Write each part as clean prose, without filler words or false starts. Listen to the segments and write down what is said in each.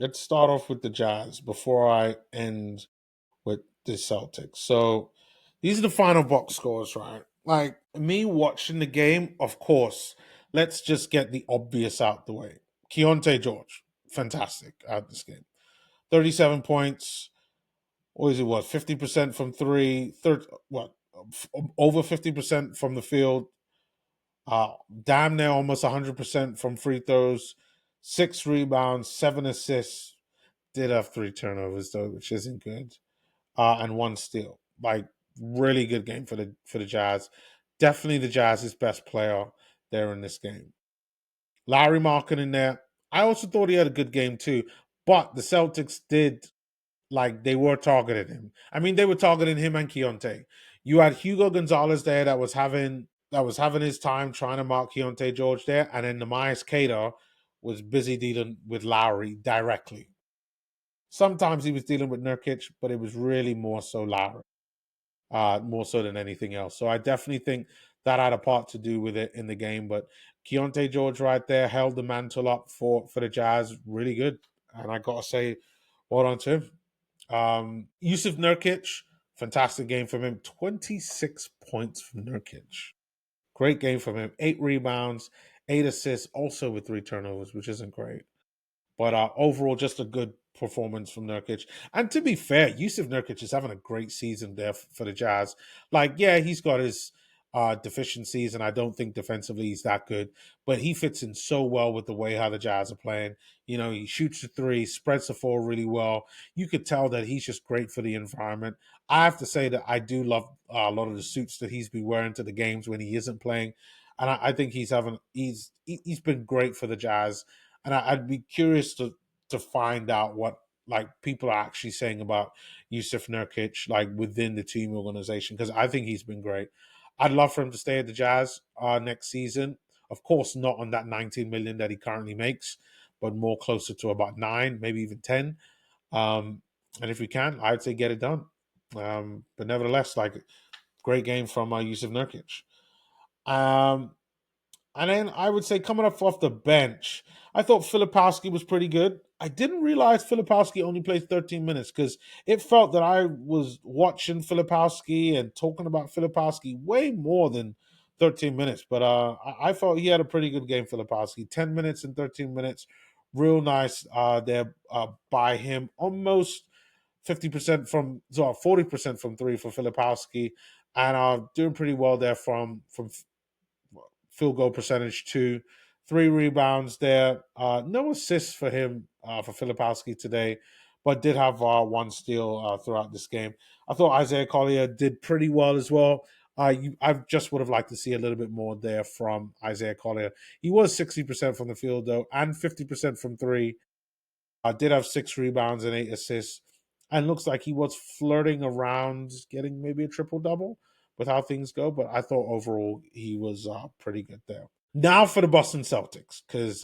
Let's start off with the Jazz before I end with the Celtics. So these are the final box scores, right? Like me watching the game, of course, let's just get the obvious out the way. Keyonte George, fantastic out this game. 37 points. What is it? What, 50% from three? What? Over 50% from the field. Damn near almost 100% from free throws. 6 rebounds, 7 assists. Did have 3 turnovers though, which isn't good. And 1 steal. Like really good game for the Jazz. Definitely the Jazz's best player there in this game. Larry Markin in there. I also thought he had a good game too, but the Celtics did, like, they were targeting him. I mean, they were targeting him and Keontae. You had Hugo Gonzalez there that was having his time trying to mark Keontae George there, and then Namias Cater was busy dealing with Lowry directly. Sometimes he was dealing with Nurkic, but it was really more so Lowry, more so than anything else. So I definitely think that had a part to do with it in the game. But Keontae George right there held the mantle up for the Jazz really good, and I gotta say, well done to him. Youssef Nurkic, fantastic game from him. 26 points from Nurkic. Great game from him. 8 rebounds, 8 assists, also with 3 turnovers, which isn't great. But overall, just a good performance from Nurkic. And to be fair, Yusuf Nurkic is having a great season there for the Jazz. Like, yeah, he's got his deficiencies, and I don't think defensively he's that good. But he fits in so well with the way how the Jazz are playing. You know, he shoots the three, spreads the floor really well. You could tell that he's just great for the environment. I have to say that I do love a lot of the suits that he's been wearing to the games when he isn't playing, and I think he's been great for the Jazz, and I'd be curious to find out what, like, people are actually saying about Yusuf Nurkic, like, within the team organization, because I think he's been great. I'd love for him to stay at the Jazz next season. Of course, not on that 19 million that he currently makes, but more closer to about 9, maybe even 10. And if we can, I'd say get it done. But nevertheless, like, great game from Yusuf Nurkic. Um, and then I would say coming up off the bench, I thought Filipowski was pretty good. I didn't realize Filipowski only played 13 minutes because it felt that I was watching Filipowski and talking about Filipowski way more than 13 minutes. But I felt he had a pretty good game, Filipowski. 10 minutes and 13 minutes. Real nice there by him. Almost 50% from, so 40% from three for Filipowski. And doing pretty well there from field goal percentage too. 3 rebounds there. No assists for him, for Filipowski today, but did have 1 steal throughout this game. I thought Isaiah Collier did pretty well as well. I just would have liked to see a little bit more there from Isaiah Collier. He was 60% from the field though, and 50% from three. Did have 6 rebounds and 8 assists, and looks like he was flirting around getting maybe a triple double with how things go. But I thought overall he was pretty good there. Now for the Boston Celtics, because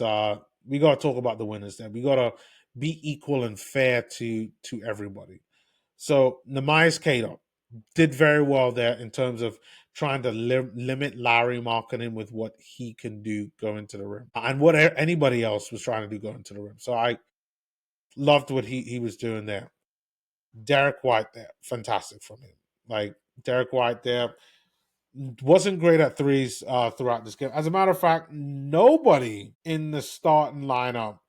we got to talk about the winners there. We got to be equal and fair to everybody. So Namias Cato did very well there in terms of trying to limit Larry Markkinen with what he can do going to the rim and what anybody else was trying to do going to the rim. So I loved what he was doing there. Derek White there, fantastic from him. Like, Derek White there wasn't great at threes throughout this game. As a matter of fact, nobody in the starting lineup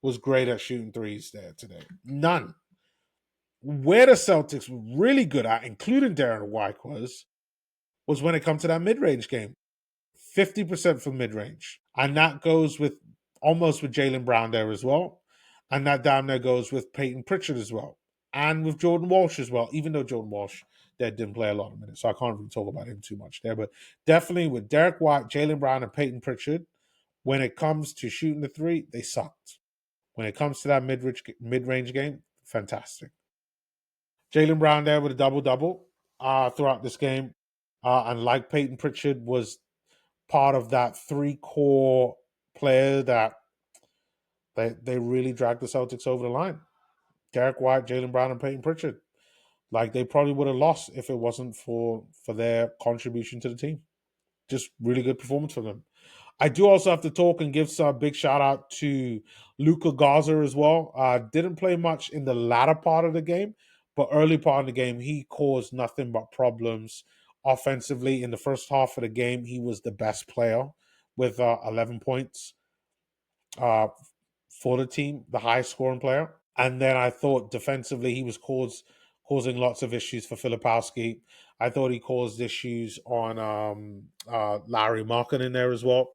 was great at shooting threes there today. None. Where the Celtics were really good at, including Darren White, was when it comes to that mid range game. 50% from mid range. And that goes with almost with Jaylen Brown there as well. And that damn near goes with Peyton Pritchard as well. And with Jordan Walsh as well, even though Jordan Walsh there didn't play a lot of minutes. So I can't really talk about him too much there. But definitely with Derek White, Jaylen Brown, and Peyton Pritchard, when it comes to shooting the three, they sucked. When it comes to that mid range game, fantastic. Jaylen Brown there with a double double throughout this game. And like Peyton Pritchard was part of that three core player that they really dragged the Celtics over the line. Derek White, Jaylen Brown, and Peyton Pritchard. Like, they probably would have lost if it wasn't for their contribution to the team. Just really good performance from them. I do also have to talk and give some big shout out to Luca Garza as well. Didn't play much in the latter part of the game, but early part of the game, he caused nothing but problems offensively. In the first half of the game, he was the best player with 11 points uh, for the team, the highest scoring player. And then I thought defensively, he was causing lots of issues for Filipowski. I thought he caused issues on Larry Markin in there as well.